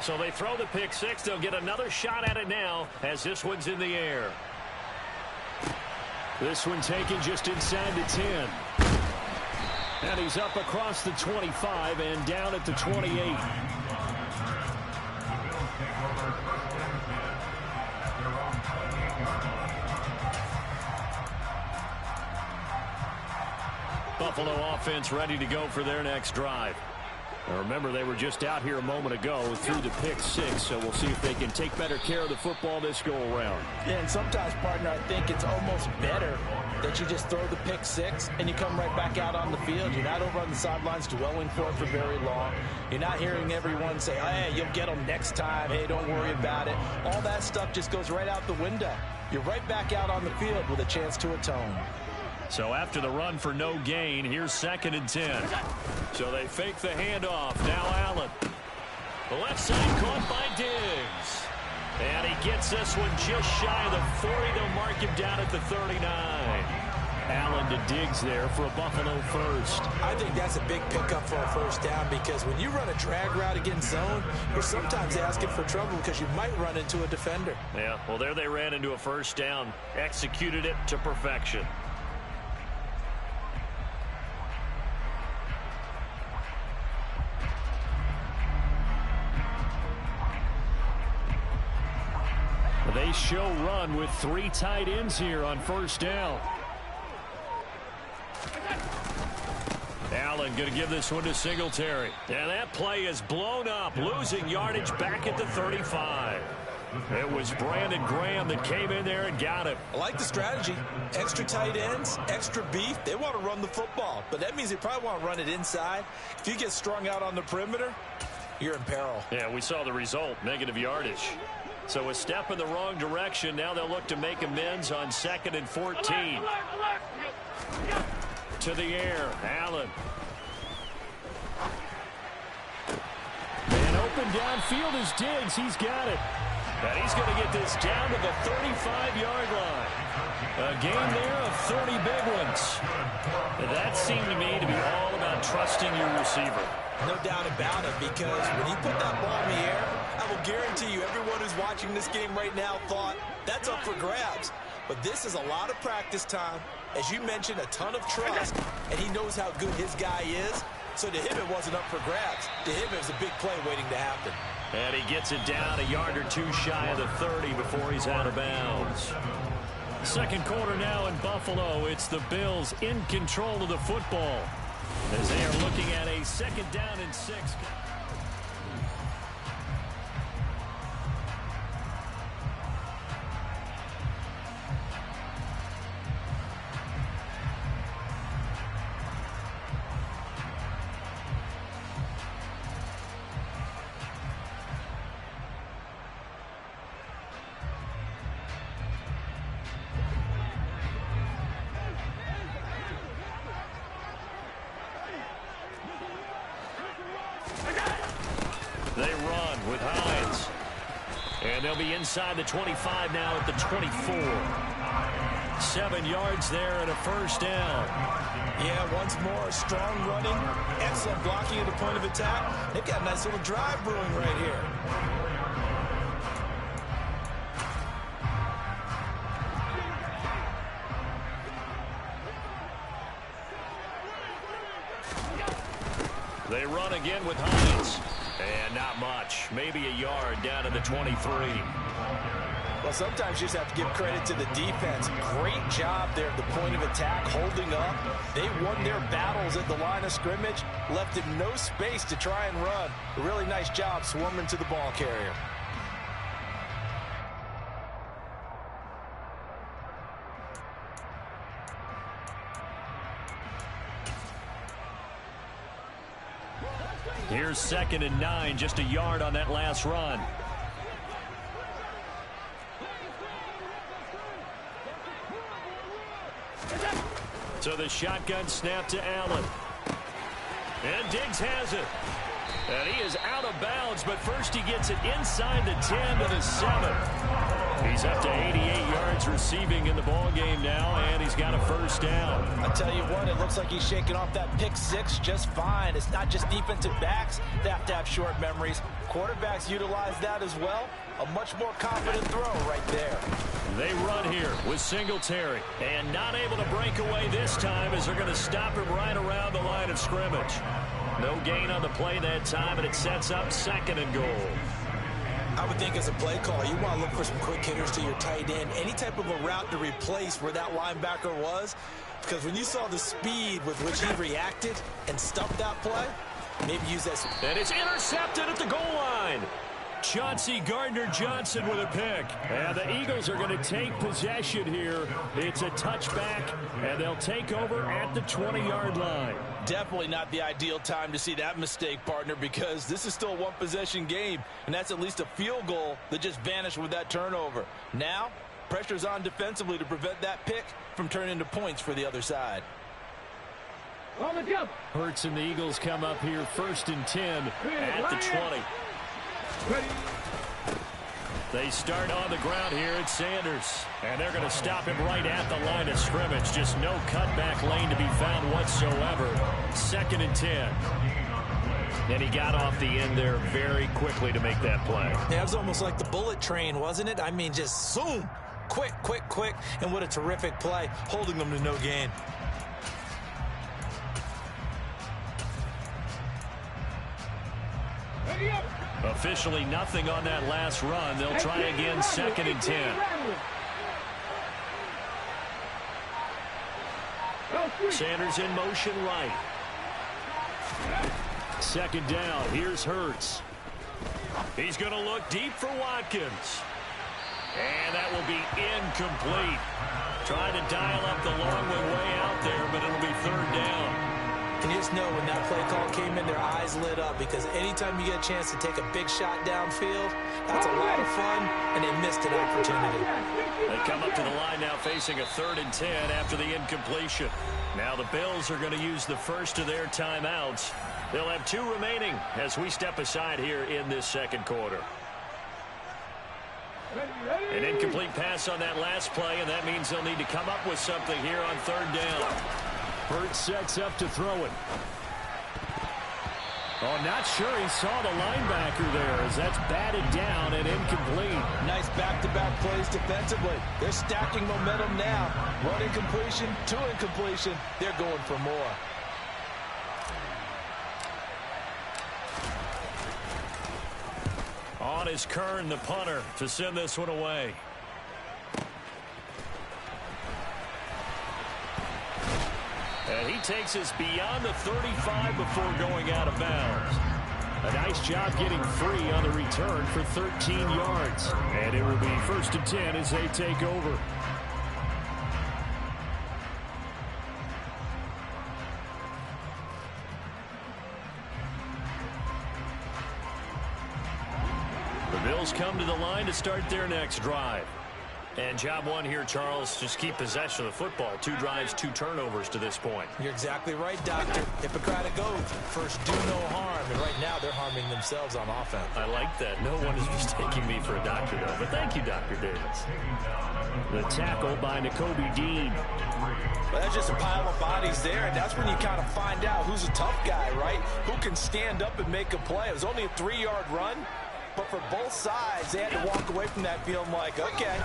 So they throw the pick six. They'll get another shot at it now as this one's in the air. This one taken just inside the 10. And he's up across the 25 and down at the 28. Buffalo offense ready to go for their next drive. Now remember, they were just out here a moment ago through the pick six, so we'll see if they can take better care of the football this go around. Yeah, and sometimes, partner, I think it's almost better that you just throw the pick six and you come right back out on the field. You're not over on the sidelines dwelling for it for very long. You're not hearing everyone say, hey, you'll get them next time. Hey, don't worry about it. All that stuff just goes right out the window. You're right back out on the field with a chance to atone. So after the run for no gain, here's 2nd and 10. So they fake the handoff. Now Allen. The left side caught by Diggs. And he gets this one just shy of the 40. They'll mark him down at the 39. Allen to Diggs there for a Buffalo first. I think that's a big pickup for a first down because when you run a drag route against zone, you're sometimes asking for trouble because you might run into a defender. Yeah, well, there they ran into a first down. Executed it to perfection. They show run with 3 tight ends here on first down. Allen going to give this one to Singletary. And that play is blown up, losing yardage back at the 35. It was Brandon Graham that came in there and got him. I like the strategy. Extra tight ends, extra beef. They want to run the football, but that means they probably want to run it inside. If you get strung out on the perimeter, you're in peril. Yeah, we saw the result, negative yardage. So a step in the wrong direction. Now they'll look to make amends on 2nd and 14. To the air, Allen. And open downfield is Diggs. He's got it. And he's going to get this down to the 35-yard line. A game there of 30 big ones. That seemed to me to be all about trusting your receiver. No doubt about it, because when you put that ball in the air, I will guarantee you everyone who's watching this game right now thought that's up for grabs. But this is a lot of practice time. As you mentioned, a ton of trust, and he knows how good his guy is. So to him, it wasn't up for grabs. To him, it was a big play waiting to happen. And he gets it down a yard or two shy of the 30 before he's out of bounds. Second quarter now in Buffalo. It's the Bills in control of the football as they are looking at a 2nd down and 6. They run with Hines. And they'll be inside the 25 now at the 24. 7 yards there and a first down. Yeah, once more, strong running, excellent blocking at the point of attack. They've got a nice little drive brewing right here. They run again with Hines. And not much. Maybe a yard down to the 23. Well, sometimes you just have to give credit to the defense. Great job there at the point of attack, holding up. They won their battles at the line of scrimmage, left him no space to try and run. A really nice job swarming to the ball carrier. Here's 2nd and 9, just a yard on that last run. So the shotgun snap to Allen. And Diggs has it. And he is out of bounds, but first he gets it inside the 10 to the 7. He's up to 88 yards receiving in the ball game now, and he's got a first down. I tell you what, it looks like he's shaking off that pick six just fine. It's not just defensive backs that have to have short memories. Quarterbacks utilize that as well. A much more confident throw right there. They run here with Singletary, and not able to break away this time as they're going to stop him right around the line of scrimmage. No gain on the play that time, and it sets up 2nd and goal. I would think as a play caller, you want to look for some quick hitters to your tight end. Any type of a route to replace where that linebacker was. Because when you saw the speed with which he reacted and stuffed that play, maybe use that. And it's intercepted at the goal line. Chauncey Gardner-Johnson with a pick. And the Eagles are going to take possession here. It's a touchback, and they'll take over at the 20-yard line. Definitely not the ideal time to see that mistake, partner, because this is still a one-possession game, and that's at least a field goal that just vanished with that turnover. Now, pressure's on defensively to prevent that pick from turning into points for the other side. Hurts and the Eagles come up here 1st and 10 at the 20. They start on the ground here at Sanders. And they're going to stop him right at the line of scrimmage. Just no cutback lane to be found whatsoever. 2nd and 10. And he got off the end there very quickly to make that play. Yeah, it was almost like the bullet train, wasn't it? I mean, just zoom. Quick, quick, quick. And what a terrific play, holding them to no gain. Officially nothing on that last run. They'll try again 2nd and 10. Sanders in motion right. 2nd down. Here's Hurts. He's going to look deep for Watkins. And that will be incomplete. Trying to dial up the long way out there, but it'll be 3rd down. And you just know when that play call came in, their eyes lit up, because anytime you get a chance to take a big shot downfield, that's a lot of fun, and they missed an opportunity. They come up to the line now facing a 3rd and 10 after the incompletion. Now the Bills are going to use the first of their timeouts. They'll have 2 remaining as we step aside here in this 2nd quarter. An incomplete pass on that last play, and that means they'll need to come up with something here on 3rd down. Hurts sets up to throw it. Oh, not sure he saw the linebacker there as that's batted down and incomplete. Nice back-to-back plays defensively. They're stacking momentum now. 1 incompletion, 2 incompletion. They're going for more. On is Kern, the punter, to send this one away. And he takes us beyond the 35 before going out of bounds. A nice job getting free on the return for 13 yards. And it will be 1st and 10 as they take over. The Bills come to the line to start their next drive. And job one here, Charles, just keep possession of the football. 2 drives, 2 turnovers to this point. You're exactly right, Doctor. Hippocratic oath. First, do no harm. And right now, they're harming themselves on offense. I like that. No one is mistaking me for a doctor, though. But thank you, Dr. Davis. The tackle by Nakobe Dean. Well, that's just a pile of bodies there, and that's when you kind of find out who's a tough guy, right? Who can stand up and make a play. It was only a 3-yard run. But for both sides, they had to walk away from that feeling like, okay,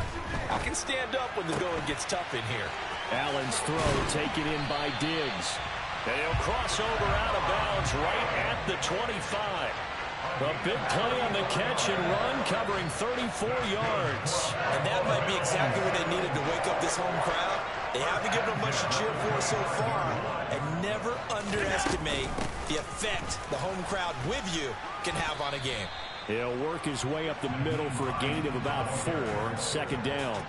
I can stand up when the going gets tough in here. Allen's throw taken in by Diggs. And he'll cross over out of bounds right at the 25. A big play on the catch and run, covering 34 yards. And that might be exactly what they needed to wake up this home crowd. They haven't given them much to cheer for so far. And never underestimate the effect the home crowd with you can have on a game. He'll work his way up the middle for a gain of about 4, 2nd down.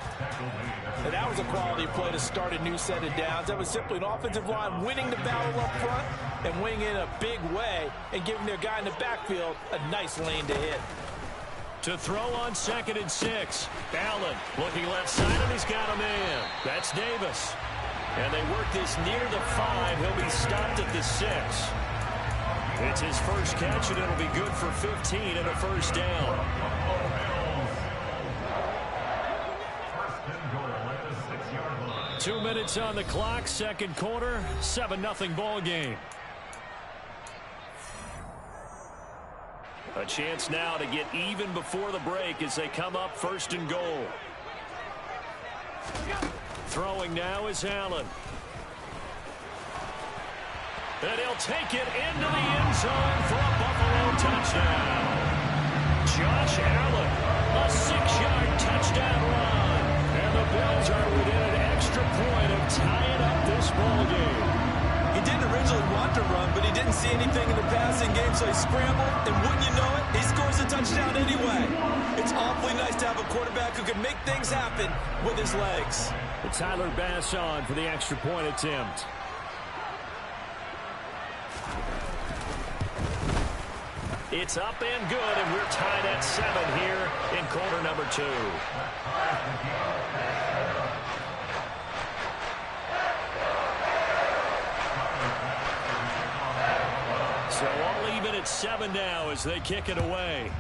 And that was a quality play to start a new set of downs. That was simply an offensive line winning the battle up front and winning in a big way and giving their guy in the backfield a nice lane to hit. To throw on 2nd and 6. Allen looking left side, and he's got a man. That's Davis. And they work this near the 5. He'll be stopped at the 6. It's his first catch, and it'll be good for 15 and a 1st down. 2 minutes on the clock, second quarter, 7-0 ball game. A chance now to get even before the break as they come up first and goal. Throwing now is Allen. And he'll take it into the end zone for a Buffalo touchdown. Josh Allen, a 6-yard touchdown run. And the Bills are within an extra point of tying up this ball game. He didn't originally want to run, but he didn't see anything in the passing game, so he scrambled, and wouldn't you know it, he scores a touchdown anyway. It's awfully nice to have a quarterback who can make things happen with his legs. But Tyler Bass on for the extra point attempt. It's up and good, and we're tied at 7 here in quarter number 2. So all even at 7 now as they kick it away.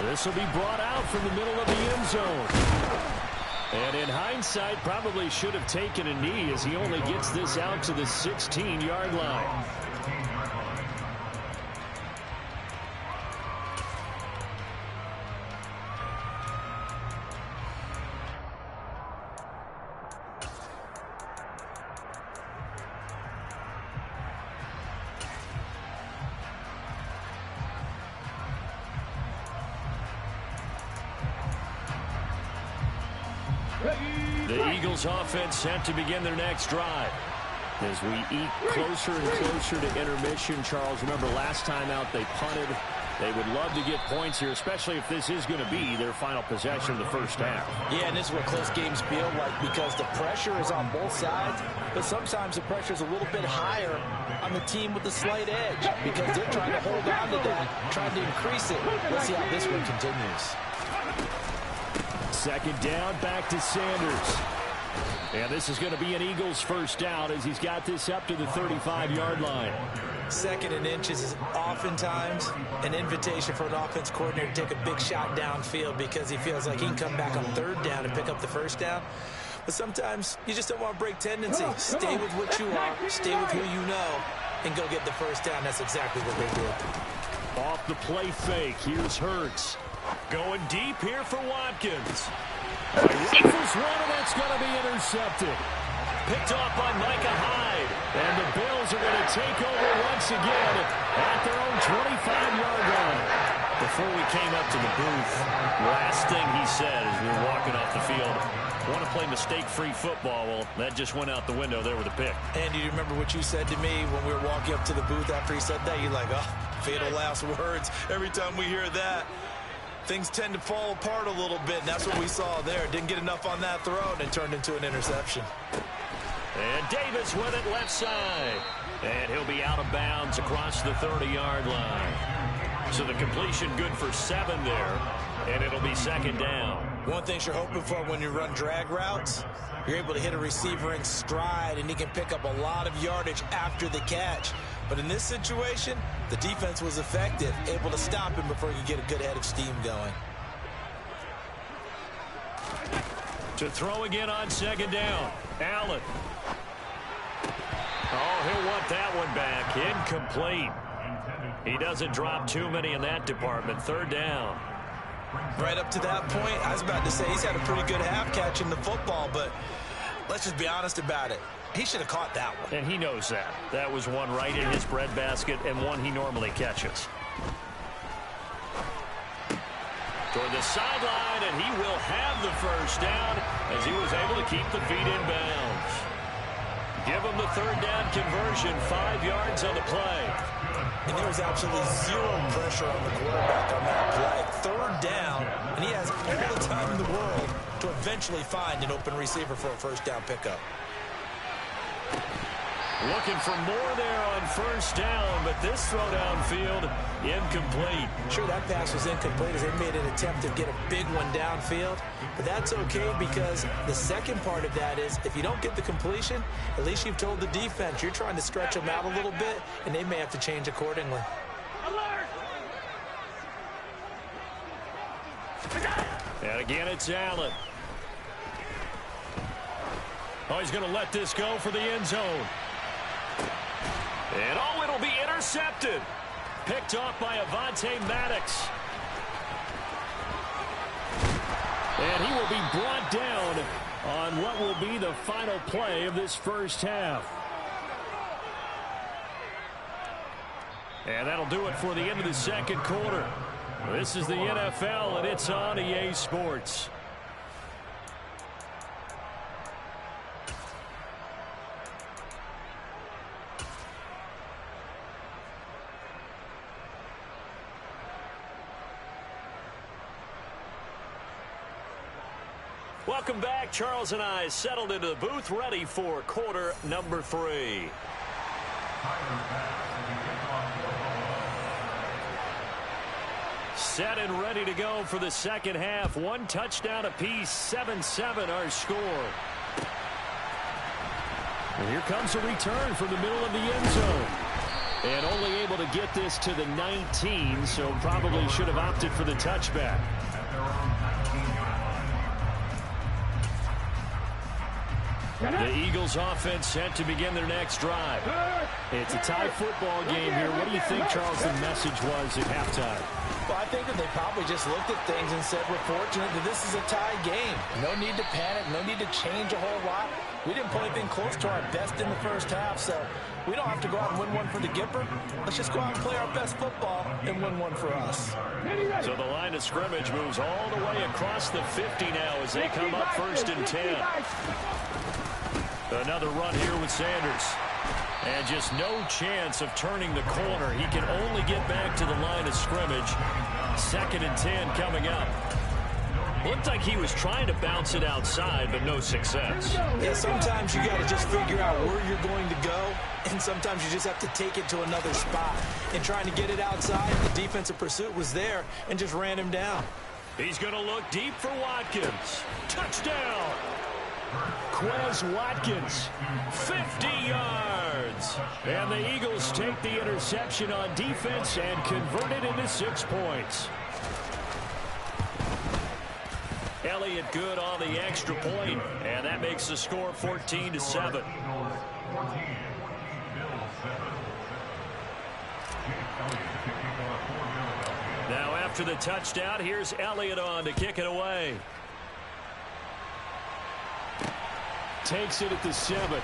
This will be brought out from the middle of the end zone. And in hindsight, probably should have taken a knee as he only gets this out to the 16-yard line. The Eagles offense set to begin their next drive. As we eat closer and closer to intermission, Charles, remember last time out they punted. They would love to get points here, especially if this is going to be their final possession of the first half. Yeah, and this is what close games feel like because the pressure is on both sides, but sometimes the pressure is a little bit higher on the team with the slight edge because they're trying to hold on to that, trying to increase it. Let's see how this one continues. Second down, back to Sanders. And this is going to be an Eagles first down as he's got this up to the 35-yard line. Second and inches is oftentimes an invitation for an offense coordinator to take a big shot downfield because he feels like he can come back on third down and pick up the first down. But sometimes you just don't want to break tendency. Stay with what you are, stay with who you know, and go get the first down. That's exactly what they did. Off the play fake, here's Hurts. Going deep here for Watkins. Rifles one, and that's going to be intercepted. Picked off by Micah Hyde. And the Bills are going to take over once again at their own 25-yard line. Before we came up to the booth, last thing he said as we were walking off the field, want to play mistake-free football. Well, that just went out the window there with a pick. And do you remember what you said to me when we were walking up to the booth after he said that? You're like, oh, fatal last words. Every time we hear that, things tend to fall apart a little bit, and that's what we saw there. Didn't get enough on that throw, and it turned into an interception. And Davis with it left side. And he'll be out of bounds across the 30-yard line. So the completion good for 7 there, and it'll be second down. One thing you're hoping for when you run drag routes, you're able to hit a receiver in stride, and he can pick up a lot of yardage after the catch. But in this situation, the defense was effective, able to stop him before he could get a good head of steam going. To throw again on second down, Allen. Oh, he'll want that one back. Incomplete. He doesn't drop too many in that department. Third down. Right up to that point, I was about to say he's had a pretty good half catching the football, but let's just be honest about it. He should have caught that one. And he knows that. That was one right in his breadbasket and one he normally catches. Toward the sideline, and he will have the first down as he was able to keep the feet in bounds. Give him the third down conversion, 5 yards on the play. And there was absolutely zero pressure on the quarterback on that play. Third down, and he has all the time in the world to eventually find an open receiver for a first down pickup. Looking for more there on first down, but this throw downfield, incomplete. Sure, that pass was incomplete as they made an attempt to get a big one downfield, but that's okay because the second part of that is if you don't get the completion, at least you've told the defense you're trying to stretch them out a little bit, and they may have to change accordingly. And again, it's Allen. Oh, he's going to let this go for the end zone. And oh, it'll be intercepted. Picked off by Avonte Maddox. And he will be brought down on what will be the final play of this first half. And that'll do it for the end of the second quarter. This is the NFL, and it's on EA Sports. Welcome back. Charles and I settled into the booth, ready for quarter number 3. Set and ready to go for the second half. 1 touchdown apiece, 7-7 our score. And here comes a return from the middle of the end zone. And only able to get this to the 19, so probably should have opted for the touchback. The Eagles offense set to begin their next drive. It's a tie football game here. What do you think, Charles, the message was at halftime? Well, I think that they probably just looked at things and said, we're fortunate that this is a tie game. No need to panic. No need to change a whole lot. We didn't play anything close to our best in the first half, so we don't have to go out and win one for the Gipper. Let's just go out and play our best football and win one for us. So the line of scrimmage moves all the way across the 50 now as they come up 1st and 10. Another run here with Sanders. And just no chance of turning the corner. He can only get back to the line of scrimmage. 2nd and 10 coming up. Looked like he was trying to bounce it outside, but no success. Yeah, sometimes you got to just figure out where you're going to go, and sometimes you just have to take it to another spot. And trying to get it outside, the defensive pursuit was there and just ran him down. He's going to look deep for Watkins. Touchdown! Quez Watkins, 50 yards. And the Eagles take the interception on defense and convert it into 6 points. Elliott good on the extra point, and that makes the score 14-7. Now after the touchdown, here's Elliott on to kick it away. Takes it at the 7.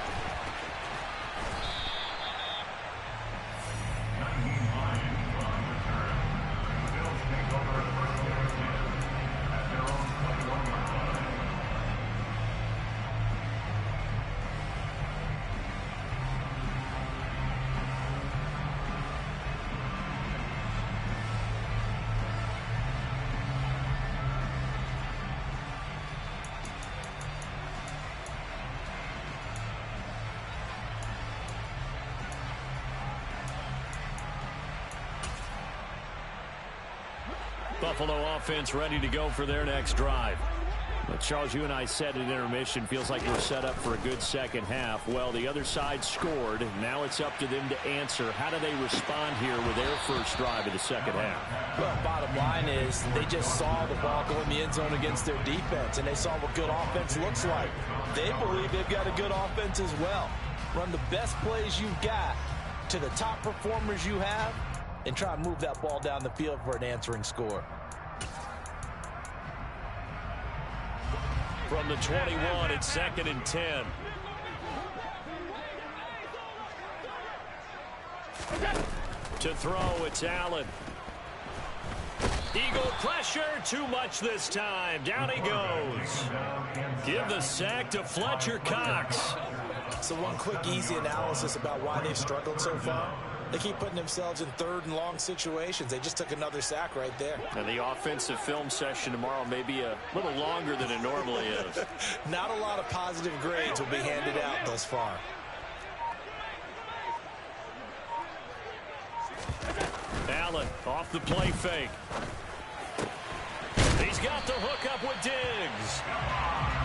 Buffalo offense ready to go for their next drive. But Charles, you and I said at intermission, feels like we're set up for a good second half. Well, the other side scored. Now it's up to them to answer. How do they respond here with their first drive of the second half? Well, bottom line is they just saw the ball go in the end zone against their defense, and they saw what good offense looks like. They believe they've got a good offense as well. Run the best plays you've got to the top performers you have, and try and move that ball down the field for an answering score. From the 21, it's 2nd and 10. To throw, it's Allen. Eagle pressure, too much this time. Down he goes. Give the sack to Fletcher Cox. So one quick, easy analysis about why they've struggled so far. They keep putting themselves in 3rd and long situations. They just took another sack right there. And the offensive film session tomorrow may be a little longer than it normally is. Not a lot of positive grades will be handed out thus far. Allen off the play fake. He's got the hook up with Diggs.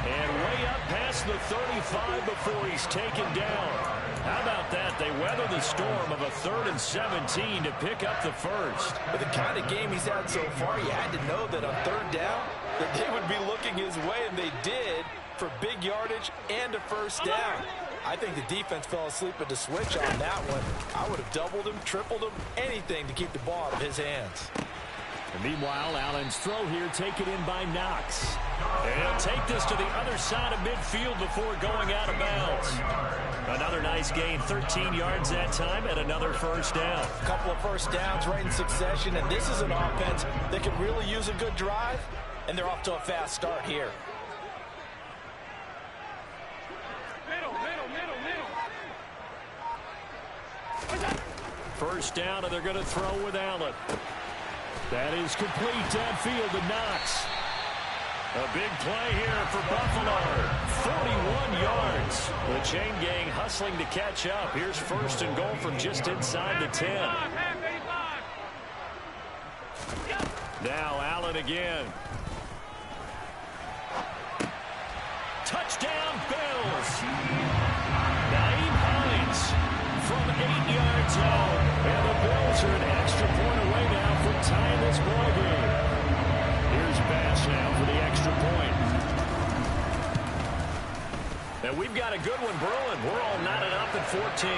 And way up past the 35 before he's taken down. How about that? They weather the storm of a 3rd and 17 to pick up the first. With the kind of game he's had so far, you had to know that on 3rd down, that they would be looking his way, and they did, for big yardage and a first down. I think the defense fell asleep at the switch on that one. I would have doubled him, tripled him, anything to keep the ball out of his hands. And meanwhile, Allen's throw here taken in by Knox. And he'll take this to the other side of midfield before going out of bounds. Another nice gain, 13 yards that time, and another first down. A couple of first downs right in succession, and this is an offense that could really use a good drive, and they're off to a fast start here. First down, and they're going to throw with Allen. That is complete downfield to Knox. A big play here for Buffalo. 41 yards. The chain gang hustling to catch up. Here's first and goal from just inside the 10. Now Allen again. Touchdown Bills. Nyheim Hines from 8 yards out. And the Bills are an extra point away now from tying this ball game. Here's Bass now for the extra point. And we've got a good one brewing. We're all knotted up at 14.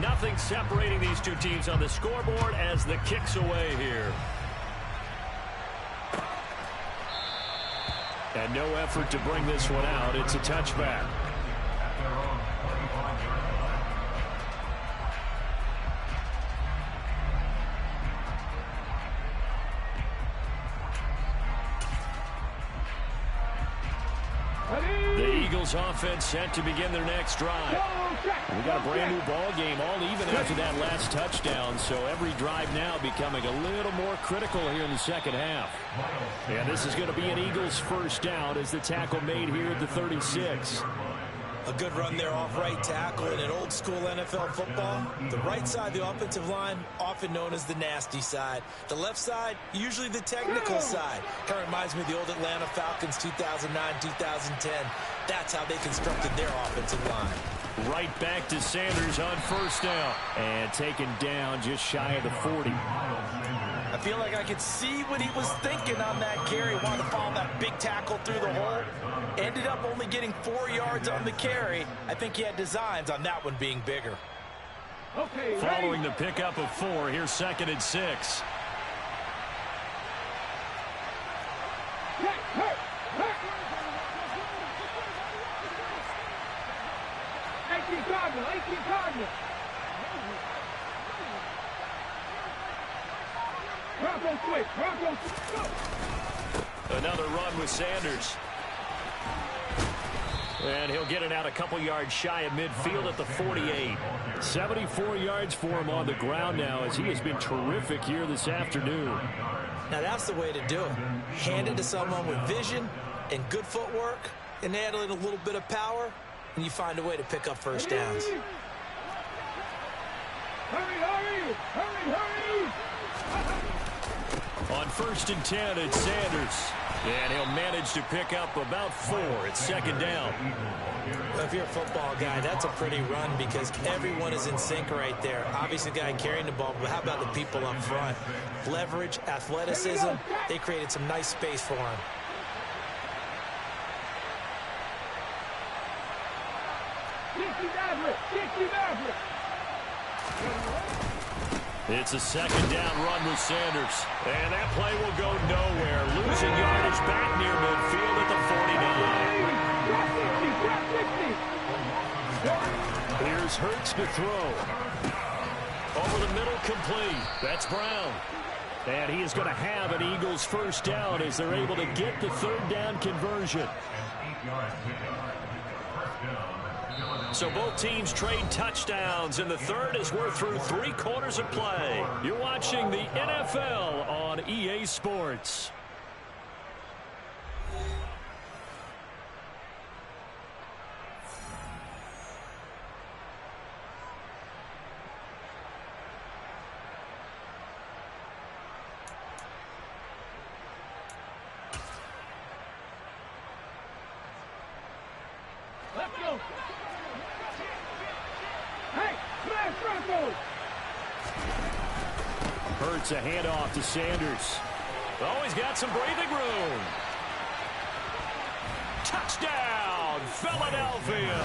Nothing separating these two teams on the scoreboard as the kick's away here. And no effort to bring this one out. It's a touchback. The Eagles offense set to begin their next drive. We got a brand new ball game, all even after that last touchdown, so every drive now becoming a little more critical here in the second half. And this is going to be an Eagles first down as the tackle made here at the 36. A good run there off right tackle in an old school NFL football. The right side of the offensive line, often known as the nasty side. The left side, usually the technical side. Kind of reminds me of the old Atlanta Falcons 2009, 2010. That's how they constructed their offensive line. Right back to Sanders on first down. And taken down just shy of the 40. I feel like I could see what he was thinking on that carry. Wanted to follow that big tackle through the hole. Ended up only getting 4 yards on the carry. I think he had designs on that one being bigger. Okay, following the pickup of 4, here's second and 6. Another run with Sanders. And he'll get it out a couple yards shy of midfield at the 48. 74 yards for him on the ground now as he has been terrific here this afternoon. Now that's the way to do it. Hand it to someone with vision and good footwork and add in a little bit of power, and you find a way to pick up first downs. On first and 10, it's Sanders. And he'll manage to pick up about 4. It's second down. Well, if you're a football guy, that's a pretty run because everyone is in sync right there. Obviously, the guy carrying the ball, but how about the people up front? Leverage, athleticism, they created some nice space for him. It's a second down run with Sanders. And that play will go nowhere. Losing yardage back near midfield at the 49. Here's Hurts to throw. Over the middle, complete. That's Brown. And he is going to have an Eagles first down as they're able to get the third down conversion. So both teams trade touchdowns, and the third as we're through 3 quarters of play. You're watching the NFL on EA Sports. Hurts a handoff to Sanders. Oh, he's got some breathing room. Touchdown, Philadelphia.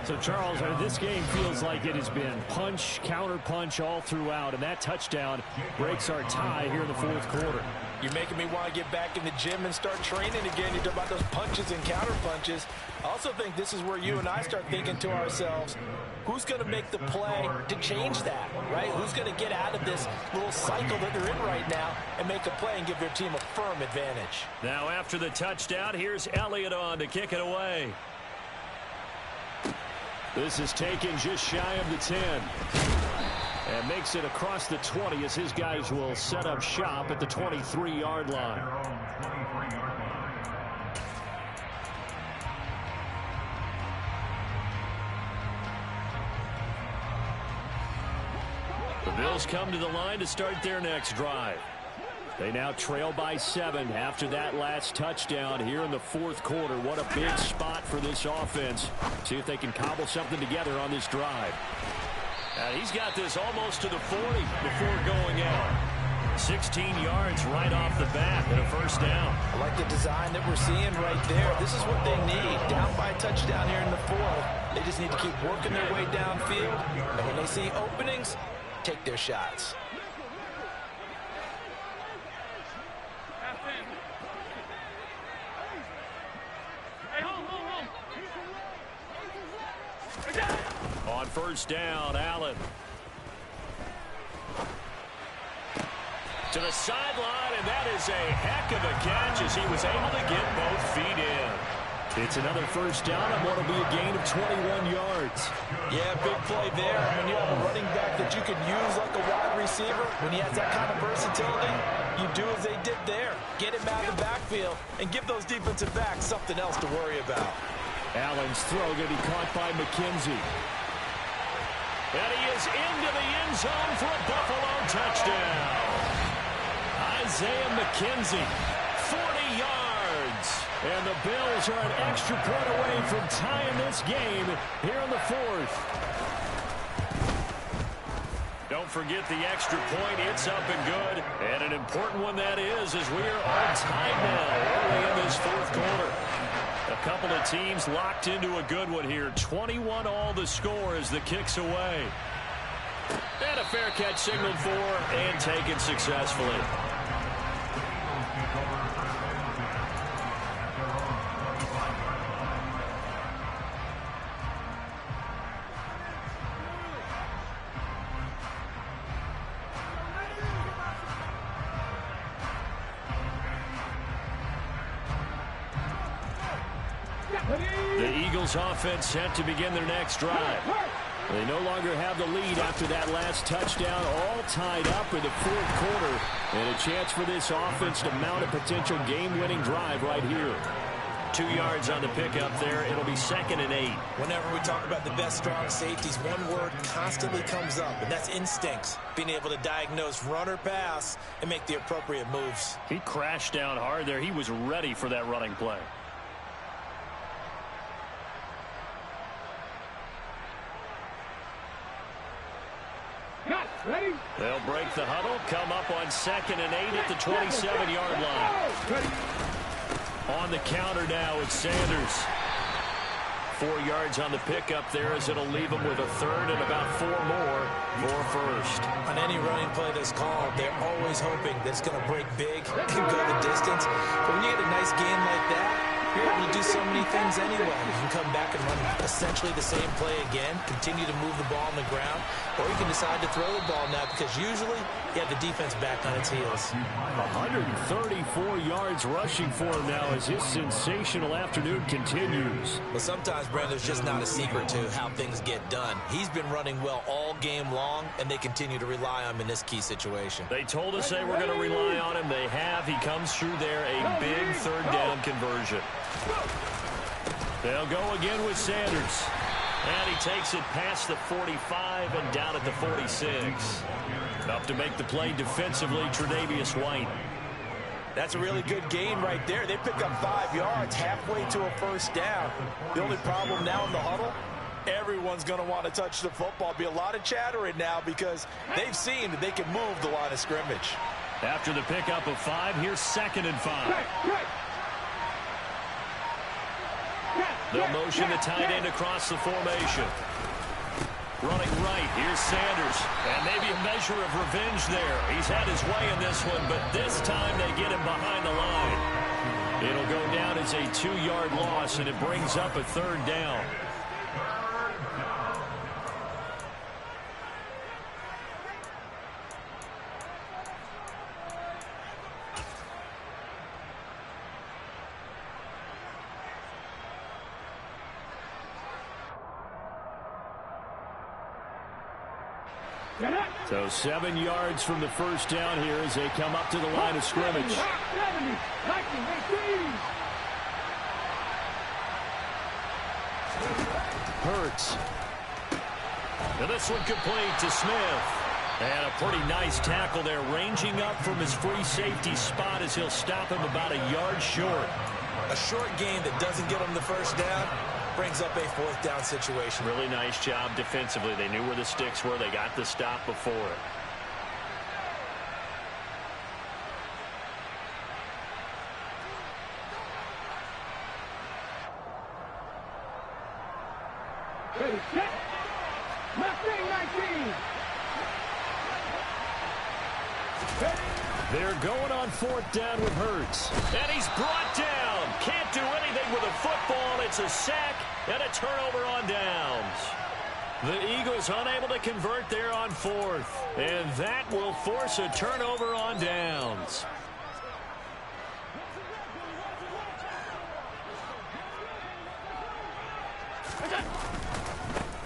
So, Charles, this game feels like it has been punch, counter punch all throughout, and that touchdown breaks our tie here in the fourth quarter. You're making me want to get back in the gym and start training again. You talk about those punches and counter punches. I also think this is where you and I start thinking to ourselves, who's going to make the play to change that, right? Who's going to get out of this little cycle that they're in right now and make a play and give their team a firm advantage? Now, after the touchdown, here's Elliott on to kick it away. This is taken just shy of the 10. And makes it across the 20 as his guys will set up shop at the 23-yard line. The Bills come to the line to start their next drive. They now trail by 7 after that last touchdown here in the fourth quarter. What a big spot for this offense. See if they can cobble something together on this drive. And he's got this almost to the 40 before going out. 16 yards right off the bat and a first down. I like the design that we're seeing right there. This is what they need. Down by a touchdown here in the fourth. They just need to keep working their way downfield. And when they see openings, take their shots. On first down, Allen. To the sideline, and that is a heck of a catch as he was able to get both feet in. It's another first down and what will be a gain of 21 yards. Yeah, big play there. When you have a running back that you can use like a wide receiver, when he has that kind of versatility, you do as they did there. Get him out of the backfield and give those defensive backs something else to worry about. Allen's throw going to be caught by McKenzie. And he is into the end zone for a Buffalo touchdown. Isaiah McKenzie, 40 yards. And the Bills are an extra point away from tying this game here in the fourth. Don't forget the extra point. It's up and good. And an important one that is as we are all tied now early in this fourth quarter. A couple of teams locked into a good one here. 21 all the score as the kick's away. And a fair catch signaled for and taken successfully. The Eagles offense set to begin their next drive. They no longer have the lead after that last touchdown, all tied up in the fourth quarter. And a chance for this offense to mount a potential game-winning drive right here. 2 yards on the pickup there. It'll be 2nd and 8. Whenever we talk about the best strong safeties, one word constantly comes up, and that's instincts. Being able to diagnose run or pass and make the appropriate moves. He crashed down hard there. He was ready for that running play. Ready? They'll break the huddle, come up on 2nd and 8 at the 27-yard line. Ready. On the counter now, it's Sanders. 4 yards on the pickup there as it'll leave him with a third and about 4 more for first. On any running play that's called, they're always hoping that it's going to break big and go the distance. But when you get a nice gain like that, you're able to do so many things anyway. You can come back and run essentially the same play again, continue to move the ball on the ground, or you can decide to throw the ball now because usually you have the defense back on its heels. 134 yards rushing for him now as his sensational afternoon continues. Well, sometimes, Brandon, there's just not a secret to how things get done. He's been running well all game long, and they continue to rely on him in this key situation. They told us they were going to rely on him. They have. He comes through there, a big third down conversion. They'll go again with Sanders. And he takes it past the 45 and down at the 46. Up to make the play defensively, Tre'Davious White. That's a really good gain right there. They pick up 5 yards halfway to a first down. The only problem now in the huddle, everyone's going to want to touch the football. Be a lot of chattering now because they've seen that they can move the line of scrimmage. After the pickup of 5, here's 2nd and 5. They'll motion the tight end across the formation. Running right, here's Sanders. And maybe a measure of revenge there. He's had his way in this one, but this time they get him behind the line. It'll go down as a 2-yard loss, and it brings up a 3rd down. So 7 yards from the first down here as they come up to the line of scrimmage. Hurts. And this one complete to Smith. And a pretty nice tackle there, ranging up from his free safety spot as he'll stop him about a yard short. A short gain that doesn't get him the first down brings up a 4th down situation. Really nice job defensively. They knew where the sticks were. They got the stop before it. They're going on 4th down with Hurts. And he's brought down. Can't do anything with a football. It's a sack and a turnover on downs. The Eagles unable to convert there on 4th. And that will force a turnover on downs.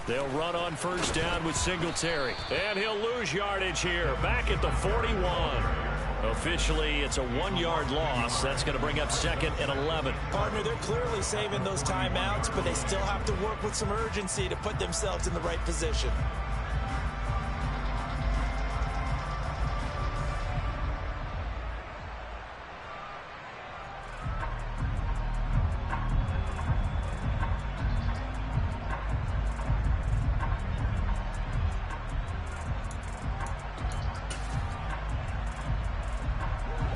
They'll run on 1st down with Singletary. And he'll lose yardage here. Back at the 41. Officially, it's a 1-yard loss. That's going to bring up 2nd and 11. Partner, they're clearly saving those timeouts, but they still have to work with some urgency to put themselves in the right position.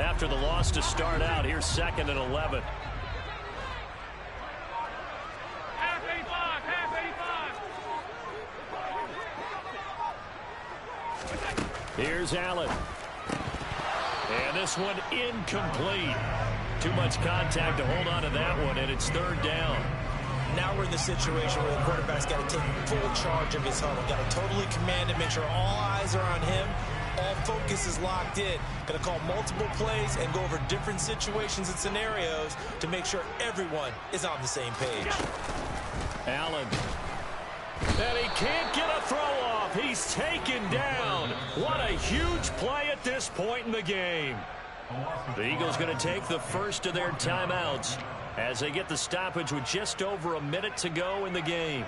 After the loss to start out, here's 2nd and 11. Half 85. Here's Allen. And this one incomplete. Too much contact to hold on to that one, and it's 3rd down. Now we're in the situation where the quarterback's got to take full charge of his huddle. Got to totally command it, make sure all eyes are on him. All focus is locked in. Going to call multiple plays and go over different situations and scenarios to make sure everyone is on the same page. Allen. And he can't get a throw off. He's taken down. What a huge play at this point in the game. The Eagles going to take the first of their timeouts as they get the stoppage with just over a minute to go in the game.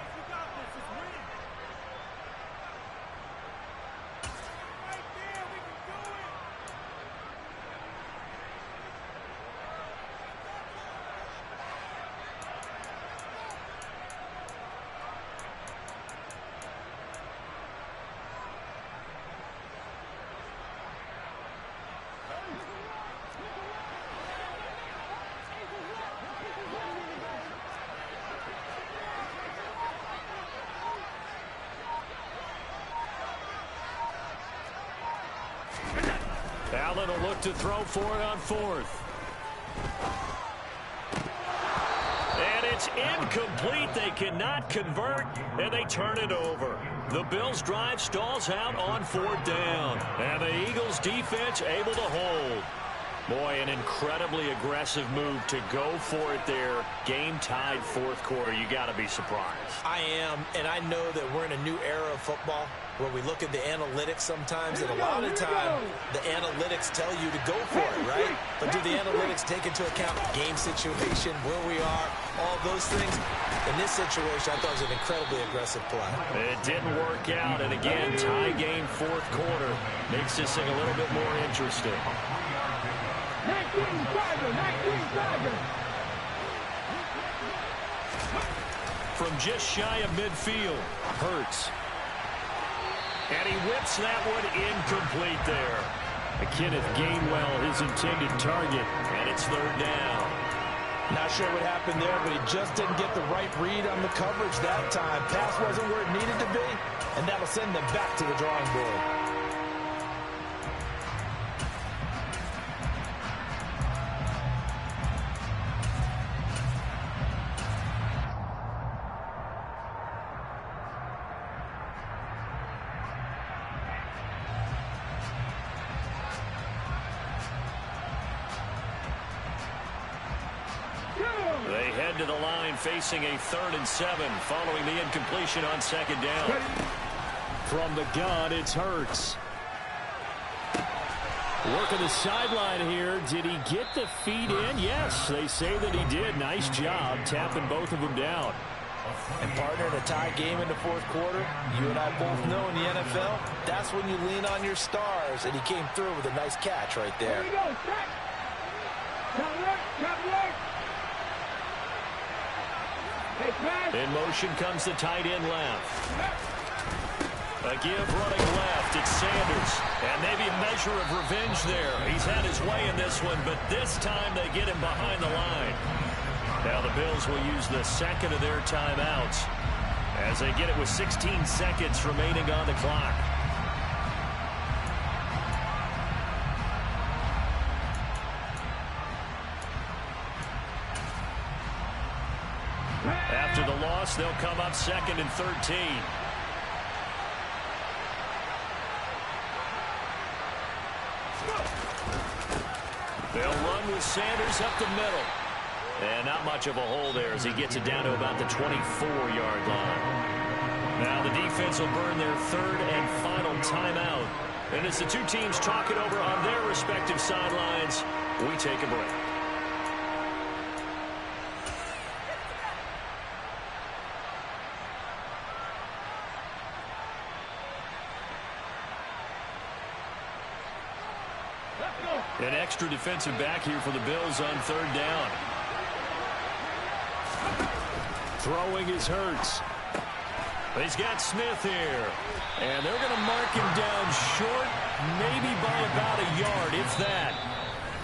Allen will look to throw for it on 4th. And it's incomplete. They cannot convert, and they turn it over. The Bills' drive stalls out on 4th down. And the Eagles' defense able to hold. Boy, an incredibly aggressive move to go for it there. Game-tied 4th quarter. You got to be surprised. I am, and I know that we're in a new era of football where we look at the analytics sometimes, and a lot of the time the analytics tell you to go for it, right? But do the analytics take into account game situation, where we are, all those things? In this situation, I thought it was an incredibly aggressive play. It didn't work out, and again, tie game 4th quarter makes this thing a little bit more interesting. 19 Tiger. from just shy of midfield. Hurts. And he whips that one incomplete there. Kenneth Gainwell, his intended target. And it's third down. Not sure what happened there, but he just didn't get the right read on the coverage that time. Pass wasn't where it needed to be, and that'll send them back to the drawing board. They head to the line facing a 3rd and 7 following the incompletion on 2nd down. From the gun, it's Hurts. Working the sideline here. Did he get the feet in? Yes, they say that he did. Nice job tapping both of them down. And partner, in a tie game in the 4th quarter, you and I both know in the NFL, that's when you lean on your stars, and he came through with a nice catch right there. Here we go. Set. Cover it. In motion comes the tight end left. A give running left. It's Sanders. And maybe a measure of revenge there. He's had his way in this one, but this time they get him behind the line. Now the Bills will use the second of their timeouts as they get it with 16 seconds remaining on the clock. After the loss, they'll come up 2nd and 13. They'll run with Sanders up the middle. And not much of a hole there as he gets it down to about the 24-yard line. Now the defense will burn their 3rd and final timeout. And as the two teams talk it over on their respective sidelines, we take a break. An extra defensive back here for the Bills on 3rd down. Throwing is Hurts. He's got Smith here. And they're going to mark him down short, maybe by about a yard, if that.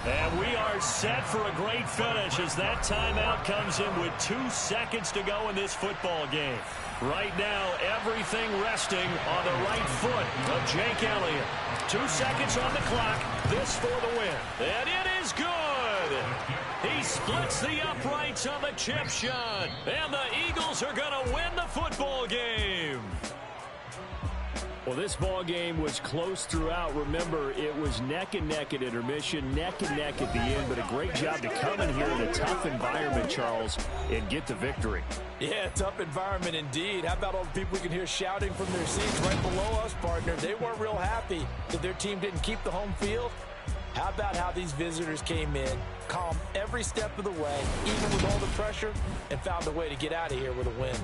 And we are set for a great finish as that timeout comes in with 2 seconds to go in this football game. Right now, everything resting on the right foot of Jake Elliott. 2 seconds on the clock. This for the win. And it is good. He splits the uprights on the chip shot. And the Eagles are going to win the football game. Well, this ball game was close throughout. Remember, it was neck and neck at intermission, neck and neck at the end, but a great job to come in here in a tough environment, Charles, and get the victory. Yeah, tough environment indeed. How about all the people we can hear shouting from their seats right below us, partner? They weren't real happy that their team didn't keep the home field. How about how these visitors came in, calm every step of the way, even with all the pressure, and found a way to get out of here with a win?